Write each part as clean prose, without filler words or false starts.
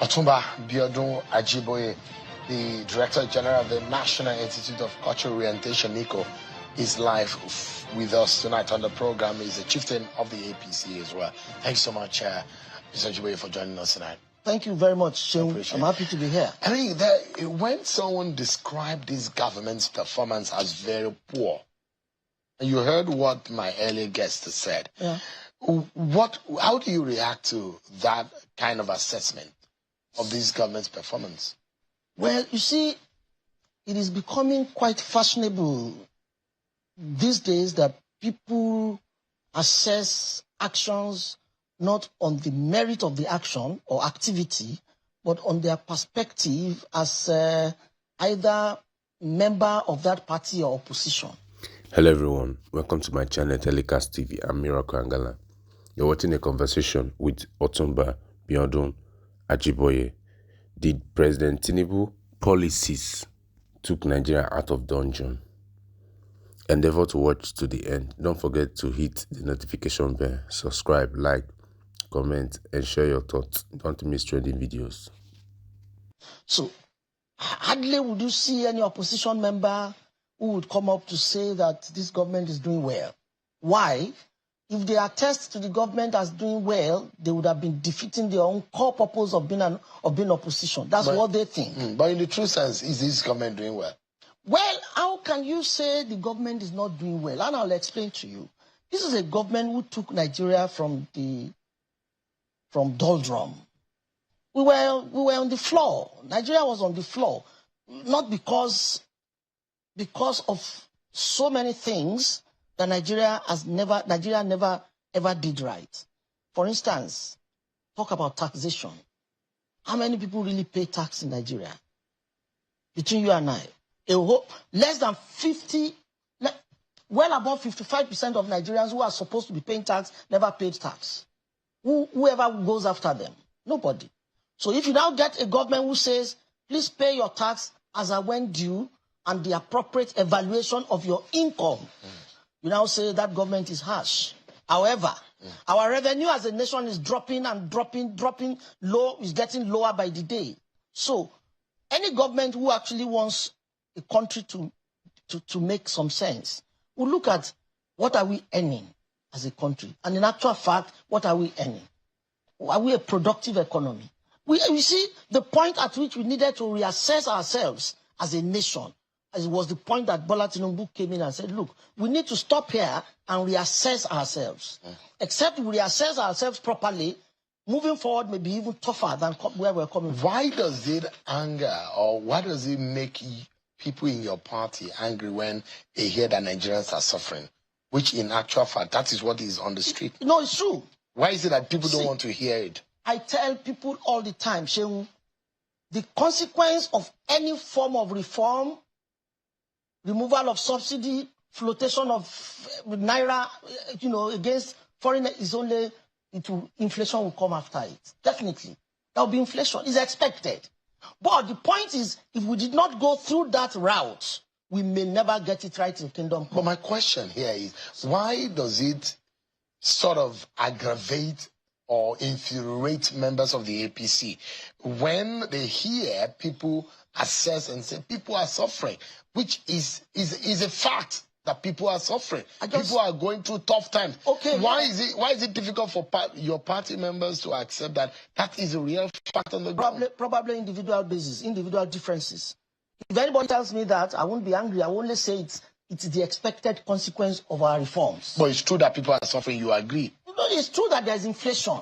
Otumba Biodun Ajiboye, the Director General of the National Institute of Cultural Orientation, NICO, is live with us tonight on the program. He's a chieftain of the APC as well. Thanks so much, Mr. Ajiboye, for joining us tonight. Thank you very much, Seun. I'm happy to be here. I mean, when someone described this government's performance as very poor, you heard what my earlier guest said. Yeah. How do you react to that kind of assessment of this government's performance? Well, you see, it is becoming quite fashionable these days that people assess actions not on the merit of the action or activity, but on their perspective as either member of that party or opposition. Hello everyone, welcome to my channel Telecast TV. I'm Miracle Angala. You're watching a conversation with Otumba Biodun Ajiboye. Did President Tinubu policies took Nigeria out of dungeon? Endeavor to watch to the end. Don't forget to hit the notification bell, subscribe, like, comment, and share your thoughts. Don't miss trending videos. So, hardly would you see any opposition member who would come up to say that this government is doing well. Why? If they attest to the government as doing well, they would have been defeating their own core purpose of being opposition. That's what they think. But in the true sense, is this government doing well? Well, how can you say the government is not doing well? And I'll explain to you. This is a government who took Nigeria from doldrum. We were on the floor. Nigeria was on the floor, not because of so many things that Nigeria never ever did right. For instance, talk about taxation. How many people really pay tax in Nigeria? Between you and I, less than 50, well above 55% of Nigerians who are supposed to be paying tax never paid tax. Whoever goes after them? Nobody. So if you now get a government who says, please pay your tax as I went due and the appropriate evaluation of your income, you now say that government is harsh. However, our revenue as a nation is dropping low, is getting lower by the day. So any government who actually wants a country to make some sense will look at what are we earning as a country. And in actual fact, what are we earning? Are we a productive economy? You see, the point at which we needed to reassess ourselves as a nation, as it was the point that Bola Tinubu came in and said, look, we need to stop here and reassess ourselves. Except we reassess ourselves properly, moving forward may be even tougher than where we're coming from. Why does it anger, or why does it make people in your party angry when they hear that Nigerians are suffering? Which in actual fact, that is what is on the street. No, it's true. Why is it that people don't want to hear it? I tell people all the time, Seun, the consequence of any form of reform, removal of subsidy, flotation of naira, against foreign is only inflation will come after it. Definitely. There will be inflation. It's expected. But the point is, if we did not go through that route, we may never get it right in Kingdom Come. But my question here is, why does it sort of aggravate or infuriate members of the APC when they hear people assess and say people are suffering, which is a fact that people are suffering. People are going through tough times. Okay, why is it difficult for your party members to accept that is a real fact on the ground? Probably individual basis, individual differences. If anybody tells me that, I won't be angry. I will only say it's the expected consequence of our reforms. But it's true that people are suffering. You agree? No, it's true that there's inflation.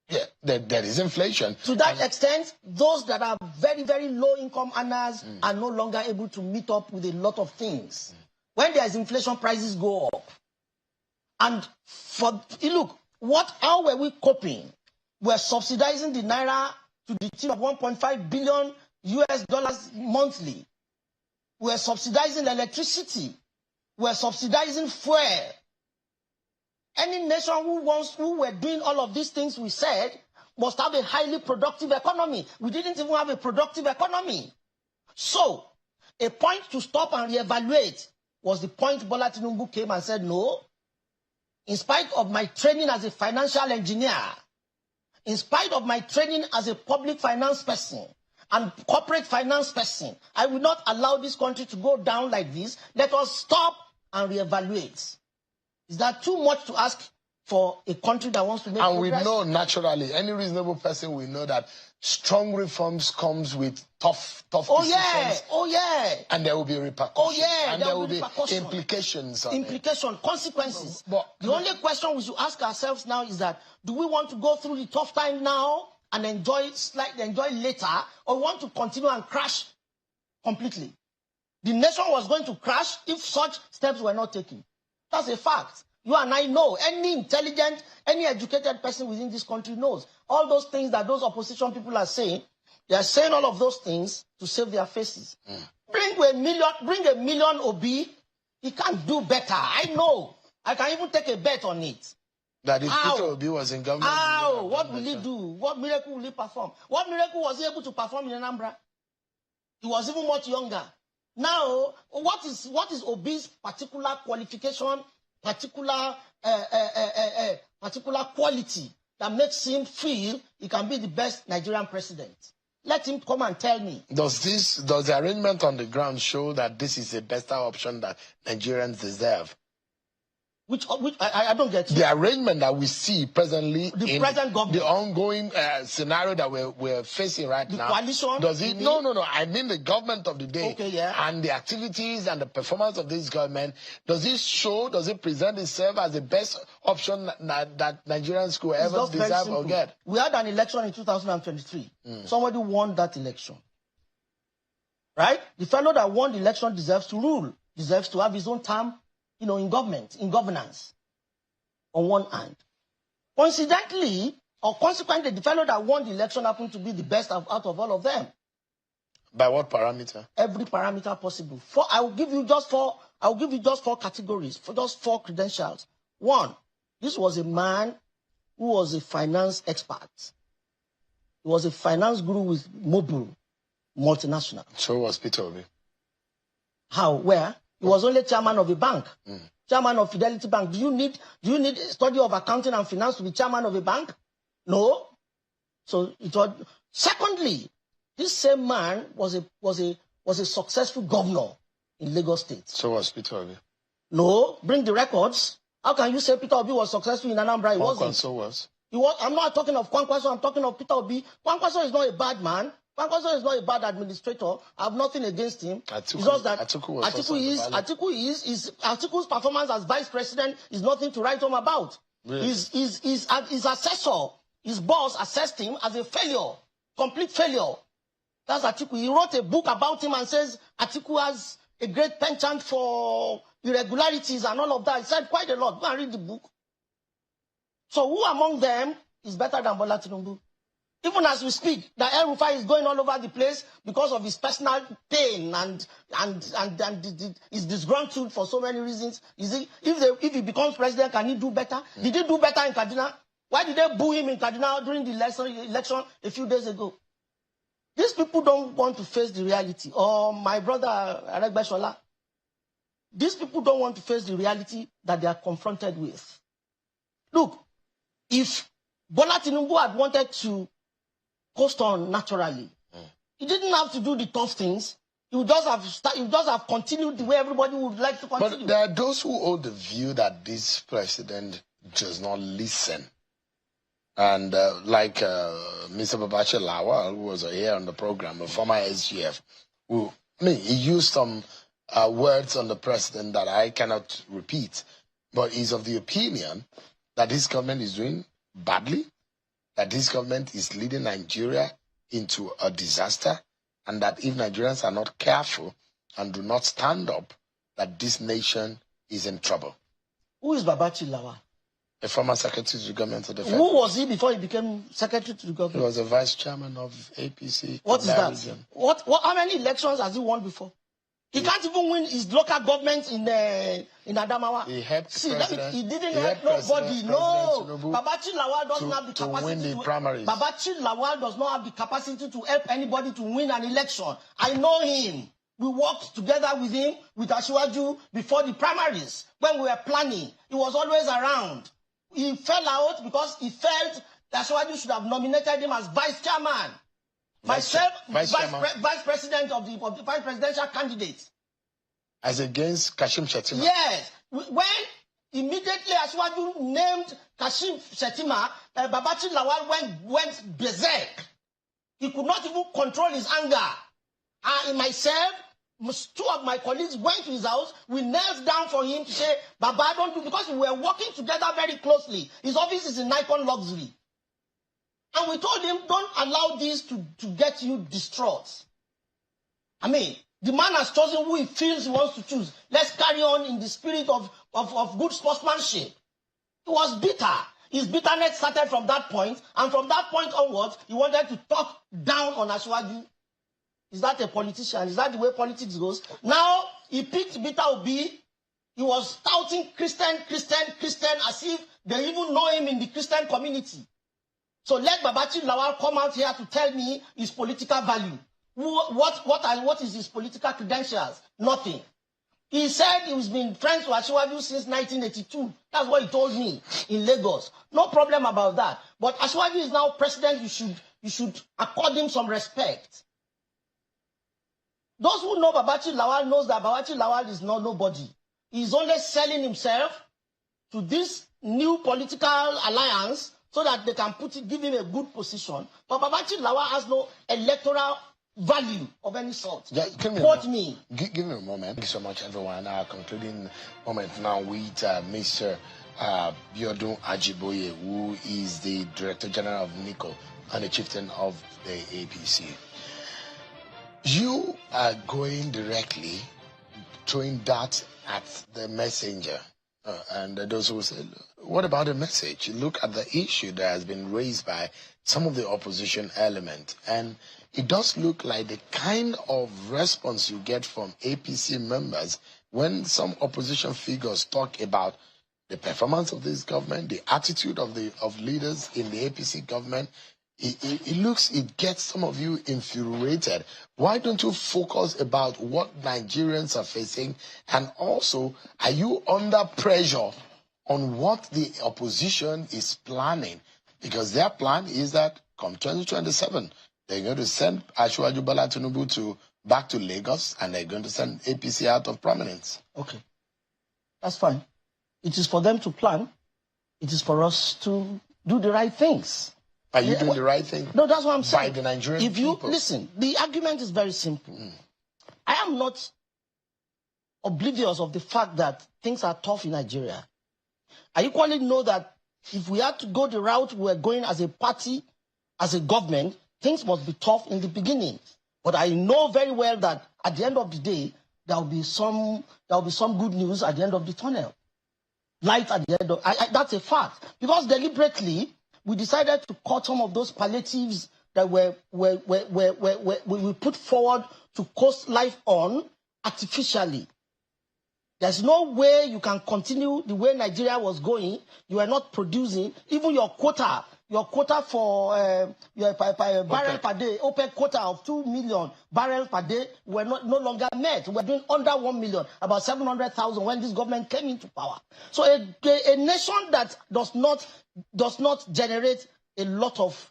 Yeah, there is inflation. To that extent, those that are very, very low income earners are no longer able to meet up with a lot of things. When there is inflation, prices go up. And look, how were we coping? We're subsidizing the naira to the tune of $1.5 billion monthly. We're subsidizing electricity. We're subsidizing fuel. Any nation who were doing all of these things we said must have a highly productive economy. We didn't even have a productive economy. So, a point to stop and reevaluate was the point Bola Tinubu came and said, no, in spite of my training as a financial engineer, in spite of my training as a public finance person and corporate finance person, I will not allow this country to go down like this. Let us stop and reevaluate. Is that too much to ask for a country that wants to make progress? And we know naturally, any reasonable person will know that strong reforms comes with tough decisions. And there will be repercussions. And there will be implications. Consequences. But the only question we should ask ourselves now is that, do we want to go through the tough time now and enjoy later, or want to continue and crash completely? The nation was going to crash if such steps were not taken. That's a fact. You and I know. Any intelligent, any educated person within this country knows. All those things that those opposition people are saying, they are saying all of those things to save their faces. Bring a million OB, he can't do better. I know. I can even take a bet on it. That if Peter Obi was in government... How? What will he do? What miracle will he perform? What miracle was he able to perform in Anambra? He was even much younger. Now, what is Obi's particular qualification, particular quality that makes him feel he can be the best Nigerian president? Let him come and tell me. Does the arrangement on the ground show that this is a better option that Nigerians deserve? Which I don't get you. The arrangement that we see presently in present government, the ongoing scenario that we're facing right now. The coalition? Does it? No. I mean the government of the day. Okay, yeah. And the activities and the performance of this government. Does it present itself as the best option that Nigerians could ever deserve or get? We had an election in 2023. Somebody won that election. Right? The fellow that won the election deserves to rule, deserves to have his own term, in government, in governance, on one hand. Coincidentally, or consequently, the fellow that won the election happened to be the best out of all of them. By what parameter? Every parameter possible. I will give you just four categories, for just four credentials. One, this was a man who was a finance expert. He was a finance guru with Mobil, multinational. So was Peter Obi. How? Where? He was only chairman of a bank, chairman of Fidelity Bank. Do you need a study of accounting and finance to be chairman of a bank? No. So it was. Secondly, this same man was a successful governor in Lagos State. So was Peter Obi. No, bring the records. How can you say Peter Obi was successful in Anambra? He wasn't. Kwankwaso was. He was. I'm not talking of Kwankwaso. I'm talking of Peter Obi. Kwankwaso is not a bad man. Kwankwaso is not a bad administrator. I have nothing against him. It's just that Atiku's performance as vice president is nothing to write home about. Really? His assessor, his boss assessed him as a failure, complete failure. That's Atiku. He wrote a book about him and says Atiku has a great penchant for irregularities and all of that. He said quite a lot. Go and read the book. So who among them is better than Bola Tinubu? Even as we speak, the El-Rufai is going all over the place because of his personal pain and is disgruntled for so many reasons. If he becomes president, can he do better? Did he do better in Kaduna? Why did they boo him in Kaduna during the election a few days ago? These people don't want to face the reality. Or my brother Aregbesola, these people don't want to face the reality that they are confronted with. Look, if Bola Tinubu had wanted to coast on naturally, he didn't have to do the tough things. He would just have continued the way everybody would like to continue. But there are those who hold the view that this president does not listen. And like Mr. Babache Lawal, who was here on the program, a former SGF, he used some words on the president that I cannot repeat, but he's of the opinion that this government is doing badly, that this government is leading Nigeria into a disaster, and that if Nigerians are not careful and do not stand up, that this nation is in trouble. Who is Babachi Lawal? A former secretary to the government of the Who was he before he became secretary to the government? He was a vice chairman of APC. What is that? How many elections has he won before? He can't even win his local government in Adamawa. He helped president. He didn't help nobody. No. Babachi Lawal doesn't have the capacity to win the primaries. Babachi Lawal does not have the capacity to help anybody to win an election. I know him. We worked together with him, with Asiwaju, before the primaries. When we were planning, he was always around. He fell out because he felt Ashwaju should have nominated him as vice chairman. Vice president of the vice presidential candidate. As against Kashim Shettima. Yes. When immediately Ashwaju named Kashim Shettima, Babachi Lawal went berserk. He could not even control his anger. And myself, two of my colleagues went to his house. We knelt down for him to say, Baba, don't do, because we were working together very closely. His office is in Nikon Luxury. And we told him, don't allow this to get you distraught. I mean, the man has chosen who he feels he wants to choose. Let's carry on in the spirit of good sportsmanship. He was bitter. His bitterness started from that point, and from that point onwards, he wanted to talk down on Ashwaju. Is that a politician? Is that the way politics goes? Now, he picked Peter Obi. He was touting Christian, as if they even know him in the Christian community. So let Babachi Lawal come out here to tell me his political value. What is his political credentials? Nothing. He said he's been friends with Ashwaju since 1982. That's what he told me in Lagos. No problem about that. But Ashwaju is now president. You should accord him some respect. Those who know Babachi Lawal knows that Babachi Lawal is not nobody. He's only selling himself to this new political alliance so that they can give him a good position. But Babachi Lawal has no electoral value of any sort. Yeah, give me a moment. Thank you so much, everyone. Our concluding moment now with Mr. Biodun Ajiboye, who is the Director General of NICO and the Chieftain of the APC. You are going directly throwing that at the messenger. And those who say, what about the message? Look at the issue that has been raised by some of the opposition element. And it does look like the kind of response you get from APC members when some opposition figures talk about the performance of this government, the attitude of leaders in the APC government. It gets some of you infuriated. Why don't you focus about what Nigerians are facing? And also, are you under pressure on what the opposition is planning? Because their plan is that come 2027, they're going to send Ashwaju Bola Tinubu back to Lagos, and they're going to send APC out of prominence. Okay. That's fine. It is for them to plan. It is for us to do the right things. Are you doing the right thing? No, that's what I'm saying. By the Nigerian people. Listen, the argument is very simple. I am not oblivious of the fact that things are tough in Nigeria. I equally know that if we had to go the route we're going as a party, as a government, things must be tough in the beginning. But I know very well that at the end of the day, there will be some good news at the end of the tunnel. Light at the end of that's a fact. Because deliberately, we decided to cut some of those palliatives that we put forward to coast life on artificially. There's no way you can continue the way Nigeria was going. You are not producing even your quota for your barrel per day, OPEC quota of 2 million barrels per day were no longer met. We're doing under 1 million, about 700,000 when this government came into power. So a nation that does not generate a lot of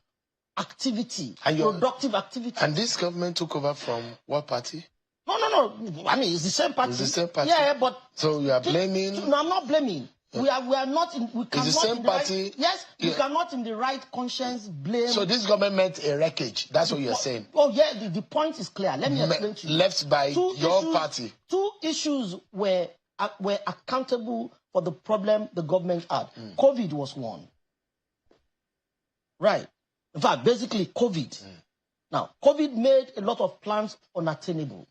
activity, productive activity. And this government took over from what party? No. I mean, it's the same party. It's the same party. Yeah, but so you are blaming? No, I'm not blaming. We are not in. We cannot. It's the same party. Right, yes, you cannot, in the right conscience, blame. So this government meant a wreckage. That's what you're saying. Oh yeah, the point is clear. Let me explain to you. Left by your party. Two issues were accountable for the problem the government had. COVID was one. Right. In fact, basically COVID. Now, COVID made a lot of plans unattainable.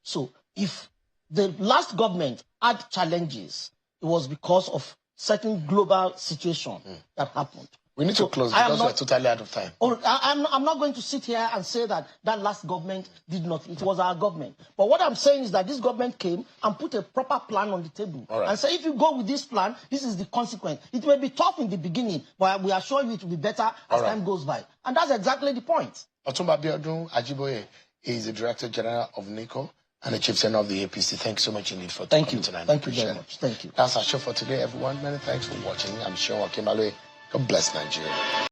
So if the last government had challenges, it was because of certain global situation that happened. We need to close because we're totally out of time. I'm not going to sit here and say that last government did not. It was our government. But what I'm saying is that this government came and put a proper plan on the table. And say, if you go with this plan, this is the consequence. It may be tough in the beginning, but we assure you it will be better as time goes by. And that's exactly the point. Otumba Biodun Ajiboye is the Director General of NICO and the Chieftain of the APC. Thanks so much indeed for coming tonight. Thank you very much. Thank you. That's our show for today, everyone. Many thanks for watching. I'm sure Wakimale. God bless Nigeria.